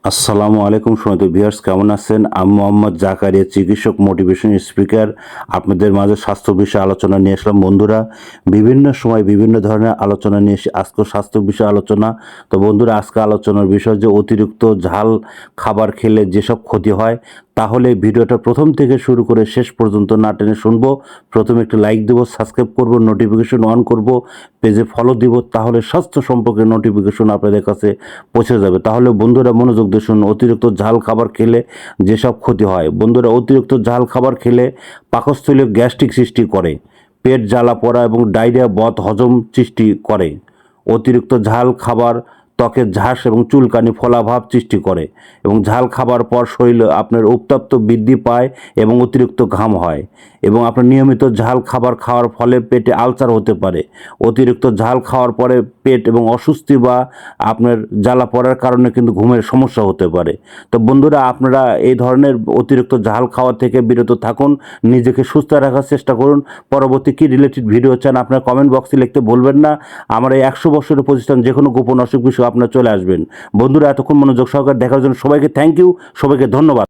আসসালামু আলাইকুম সম্মানিত ভিউয়ার্স, কেমন আছেন? আমি মোহাম্মদ জাকারিয়া, চিকিৎসক, মোটিভেশন স্পিকার। আপনাদের মাঝে স্বাস্থ্য বিষয়ে আলোচনা নিয়ে আসলাম। বন্ধুরা, বিভিন্ন সময় বিভিন্ন ধরনের আলোচনা নিয়ে এসে আজকে স্বাস্থ্য বিষয়ে আলোচনা। তো বন্ধুরা, আজকে আলোচনার বিষয় যে অতিরিক্ত ঝাল খাবার খেলে যেসব ক্ষতি হয়, তাহলে ভিডিওটা প্রথম থেকে শুরু করে শেষ পর্যন্ত না টেনে শুনবো। প্রথমে একটু লাইক দেবো, সাবস্ক্রাইব করব, নোটিফিকেশন অন করব, পেজে ফলো দিব, তাহলে স্বাস্থ্য সম্পর্কে নোটিফিকেশন আপনাদের কাছে পৌঁছে যাবে। তাহলে বন্ধুরা মনোযোগ দিয়ে শুনুন। অতিরিক্ত ঝাল খাবার খেলে যেসব ক্ষতি হয়, বন্ধুরা, অতিরিক্ত ঝাল খাবার খেলে পাকস্থলীয় গ্যাস্ট্রিক সৃষ্টি করে, পেট জ্বালা পড়া এবং ডায়রিয়া, বদ হজম সৃষ্টি করে। অতিরিক্ত ঝাল খাবার ত্বকের ঝাঁস এবং চুলকানি, ফোলাভাব সৃষ্টি করে এবং ঝাল খাবার পর শরীরে আপনার উত্তাপ্ত বৃদ্ধি পায় এবং অতিরিক্ত ঘাম হয় এবং আপনার নিয়মিত ঝাল খাবার খাওয়ার ফলে পেটে আলসার হতে পারে। অতিরিক্ত ঝাল খাওয়ার পরে পেট এবং অস্বস্তি বা আপনার জ্বালা পড়ার কারণে কিন্তু ঘুমের সমস্যা হতে পারে। তো বন্ধুরা, আপনারা এই ধরনের অতিরিক্ত ঝাল খাওয়া থেকে বিরত থাকুন, নিজেকে সুস্থ রাখার চেষ্টা করুন। পরবর্তী কী রিলেটেড ভিডিও চান আপনার কমেন্ট বক্সে লিখতে ভুলবেন না। আমার এই 100 বছরের প্রতিষ্ঠান, যে কোনো গোপন অসুখ বিষয়ে আপনারা চলে আসবেন। বন্ধুরা, এতক্ষণ মনোযোগ সহকারে দেখার জন্য সবাইকে থ্যাংক ইউ, সবাইকে ধন্যবাদ।